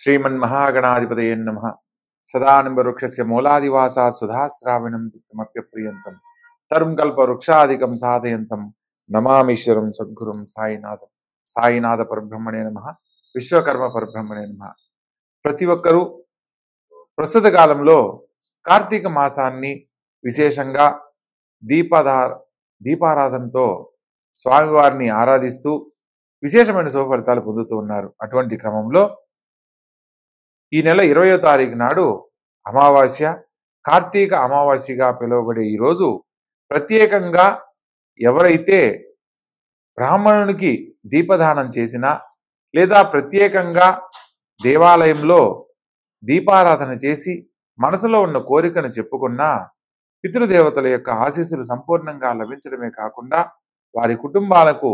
श्रीमन्महागणाधिपतये नमः। सदानंबवृक्षस्य मूलादिवासात् सुधाश्रावणं तिक्तमप्यप्रियन्तं तरुं कल्पवृक्षादिकं साधयन्तं नमामीश्वरं सद्गुरुं साईनाथं। సాయినాథ పరబ్రహ్మణే నమః, విశ్వకర్మ పరబ్రహ్మణే నమః. ప్రతి ఒక్కరూ ప్రస్తుత కాలంలో కార్తీక మాసాన్ని విశేషంగా దీపారాధనతో స్వామివారిని ఆరాధిస్తూ విశేషమైన శుభ ఫలితాలు పొందుతూ ఉన్నారు. అటువంటి క్రమంలో ఈ నెల 20వ తారీఖు నాడు అమావాస్య, కార్తీక అమావాస్యగా పిలువబడే ఈ రోజు ప్రత్యేకంగా ఎవరైతే బ్రాహ్మణునికి దీపదానం చేసినా లేదా ప్రత్యేకంగా దేవాలయంలో దీపారాధన చేసి మనసులో ఉన్న కోరికను చెప్పుకున్నా పితృదేవతల యొక్క ఆశీస్సులు సంపూర్ణంగా లభించడమే కాకుండా వారి కుటుంబాలకు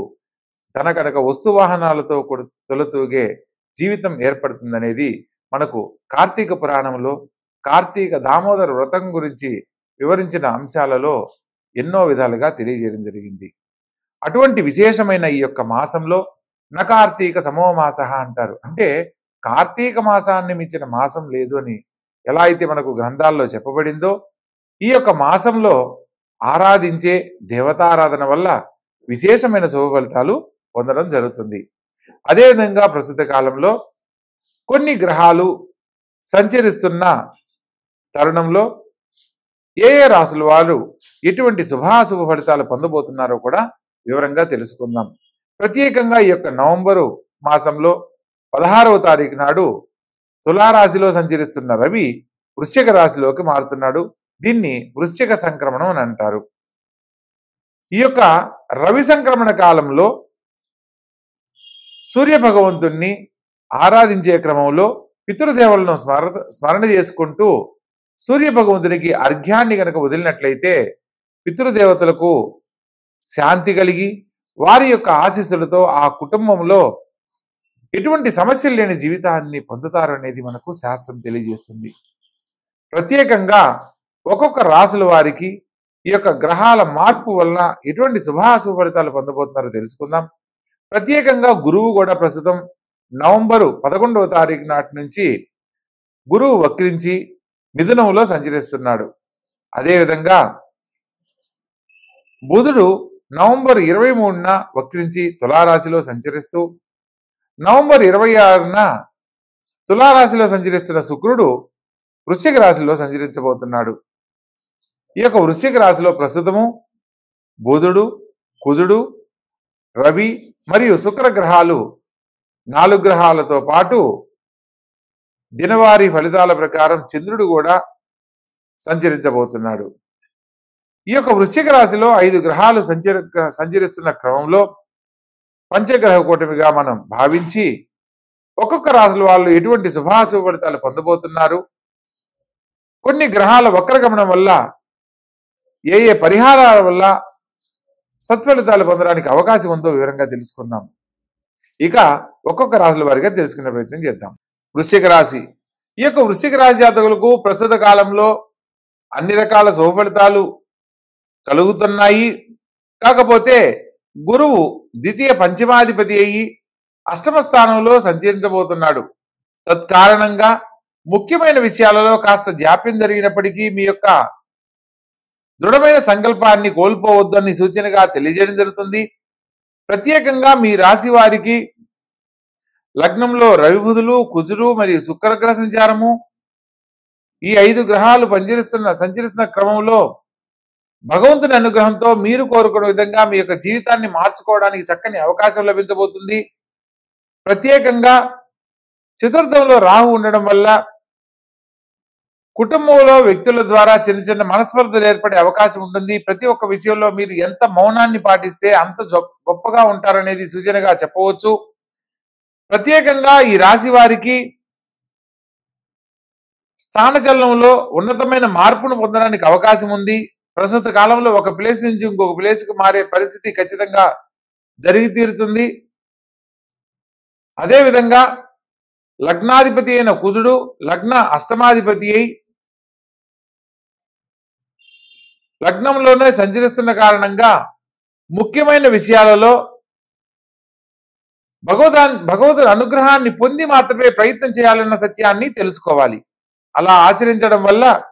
ధన కనుక వస్తువాహనాలతో తొలతూగే జీవితం ఏర్పడుతుందనేది మనకు కార్తీక పురాణంలో కార్తీక దామోదర వ్రతం గురించి వివరించిన అంశాలలో ఎన్నో విధాలుగా తెలియజేయడం జరిగింది. అటువంటి విశేషమైన ఈ యొక్క మాసంలో నకార్తీక సమోమాస అంటారు. అంటే కార్తీక మాసాన్ని మించిన మాసం లేదు అని ఎలా అయితే మనకు గ్రంథాల్లో చెప్పబడిందో, ఈ యొక్క మాసంలో ఆరాధించే దేవతారాధన వల్ల విశేషమైన శుభ ఫలితాలు పొందడం జరుగుతుంది. అదేవిధంగా ప్రస్తుత కాలంలో కొన్ని గ్రహాలు సంచరిస్తున్న తరుణంలో ఏ ఏ రాశుల వారు ఎటువంటి శుభాశుభ ఫలితాలు పొందబోతున్నారో కూడా వివరంగా తెలుసుకుందాం. ప్రత్యేకంగా ఈ యొక్క నవంబరు మాసంలో 16వ తారీఖు నాడు తులారాశిలో సంచరిస్తున్న రవి వృశ్చిక రాశిలోకి మారుతున్నాడు. దీన్ని వృశ్చిక సంక్రమణం అని అంటారు. ఈ యొక్క రవి సంక్రమణ కాలంలో సూర్య భగవంతుణ్ణి ఆరాధించే క్రమంలో పితృదేవులను స్మరణ చేసుకుంటూ సూర్య భగవంతునికి అర్ఘ్యాన్ని గనక వదిలినట్లయితే పితృదేవతలకు శాంతి కలిగి వారి యొక్క ఆశీస్సులతో ఆ కుటుంబంలో ఎటువంటి సమస్యలు లేని జీవితాన్ని పొందుతారు అనేది మనకు శాస్త్రం తెలియజేస్తుంది. ప్రత్యేకంగా ఒక్కొక్క రాశుల వారికి ఈ యొక్క గ్రహాల మార్పు వలన ఎటువంటి శుభాశుభ ఫలితాలు పొందబోతున్నారో తెలుసుకుందాం. ప్రత్యేకంగా గురువు కూడా ప్రస్తుతం నవంబరు 11వ తారీఖు నాటి నుంచి గురువు వక్రించి మిథునంలో సంచరిస్తున్నాడు. అదేవిధంగా బుధుడు నవంబర్ 23న వక్రించి తులారాశిలో సంచరిస్తూ, నవంబర్ 26న తులారాశిలో సంచరిస్తున్న శుక్రుడు వృశ్చిక రాశిలో సంచరించబోతున్నాడు. ఈ యొక్క వృశ్చిక రాశిలో ప్రస్తుతము బుధుడు, కుజుడు, రవి మరియు శుక్ర గ్రహాలు 4 గ్రహాలతో పాటు దినవారీ ఫలితాల ప్రకారం చంద్రుడు కూడా సంచరించబోతున్నాడు. ఈ యొక్క వృశ్చిక రాశిలో 5 గ్రహాలు సంచరిస్తున్న క్రమంలో పంచగ్రహ కూటమిగా మనం భావించి ఒక్కొక్క రాశుల వాళ్ళు ఎటువంటి శుభాశుభ ఫలితాలు పొందబోతున్నారు, కొన్ని గ్రహాల వక్రగమనం వల్ల ఏ ఏ పరిహారాల వల్ల సత్ఫలితాలు పొందడానికి అవకాశం ఉందో వివరంగా తెలుసుకుందాం. ఇక ఒక్కొక్క రాశుల వారిగా తెలుసుకునే ప్రయత్నం చేద్దాం. వృశ్చిక రాశి. ఈ యొక్క వృశ్చిక రాశి జాతకులకు ప్రస్తుత కాలంలో అన్ని రకాల శుభ ఫలితాలు కలుగుతున్నాయి. కాకపోతే గురువు ద్వితీయ పంచమాధిపతి అయ్యి అష్టమ స్థానంలో సంచరించబోతున్నాడు. తత్కారణంగా ముఖ్యమైన విషయాలలో కాస్త జాప్యం జరిగినప్పటికీ మీ యొక్క దృఢమైన సంకల్పాన్ని కోల్పోవద్దని సూచనగా తెలియజేయడం జరుగుతుంది. ప్రత్యేకంగా మీ రాశి వారికి లగ్నంలో రవి, బుధులు, కుజులు మరియు శుక్రగ్రహ సంచారము, ఈ 5 గ్రహాలు సంచరిస్తున్న క్రమంలో భగవంతుని అనుగ్రహంతో మీరు కోరుకున్న విధంగా మీ యొక్క జీవితాన్ని మార్చుకోవడానికి చక్కని అవకాశం లభించబోతుంది. ప్రత్యేకంగా చతుర్థంలో రాహు ఉండడం వల్ల కుటుంబంలో వ్యక్తుల ద్వారా చిన్న చిన్న మనస్పర్ధలు ఏర్పడే అవకాశం ఉంటుంది. ప్రతి ఒక్క విషయంలో మీరు ఎంత మౌనాన్ని పాటిస్తే అంత గొప్పగా ఉంటారనేది సూచనగా చెప్పవచ్చు. ప్రత్యేకంగా ఈ రాశి వారికి స్థానచలనంలో ఉన్నతమైన మార్పును పొందడానికి అవకాశం ఉంది. ప్రస్తుత కాలంలో ఒక ప్లేస్ నుంచి ఇంకొక ప్లేస్కి మారే పరిస్థితి ఖచ్చితంగా జరిగి తీరుతుంది. అదేవిధంగా లగ్నాధిపతి అయిన కుజుడు లగ్న అష్టమాధిపతి అయి లగ్నంలోనే సంచరిస్తున్న కారణంగా ముఖ్యమైన విషయాలలో భగవద్ అనుగ్రహాన్ని పొంది మాత్రమే ప్రయత్నం చేయాలన్న సత్యాన్ని తెలుసుకోవాలి. అలా ఆచరించడం వల్ల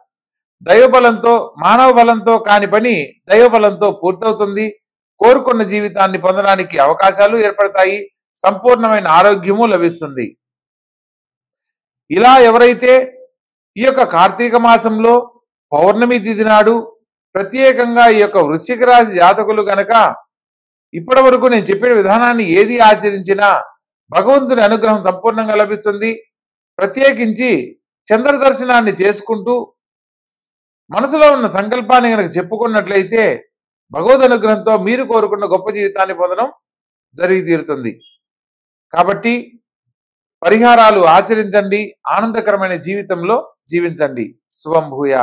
దైవబలంతో, మానవ బలంతో కాని పని దైవబలంతో పూర్తవుతుంది. కోరుకున్న జీవితాన్ని పొందడానికి అవకాశాలు ఏర్పడతాయి. సంపూర్ణమైన ఆరోగ్యము లభిస్తుంది. ఇలా ఎవరైతే ఈ యొక్క కార్తీక మాసంలో పౌర్ణమి తిథి నాడు ప్రత్యేకంగా ఈ యొక్క వృశ్చిక రాశి జాతకులు గనక ఇప్పటి వరకు నేను చెప్పిన విధానాన్ని ఏది ఆచరించినా భగవంతుని అనుగ్రహం సంపూర్ణంగా లభిస్తుంది. ప్రత్యేకించి చంద్ర దర్శనాన్ని చేసుకుంటూ మనసులో ఉన్న సంకల్పాన్ని కనుక చెప్పుకున్నట్లయితే భగవద్ అనుగ్రహంతో మీరు కోరుకున్న గొప్ప జీవితాన్ని పొందడం జరిగి తీరుతుంది. కాబట్టి పరిహారాలు ఆచరించండి, ఆనందకరమైన జీవితంలో జీవించండి. శుభం భూయాత్.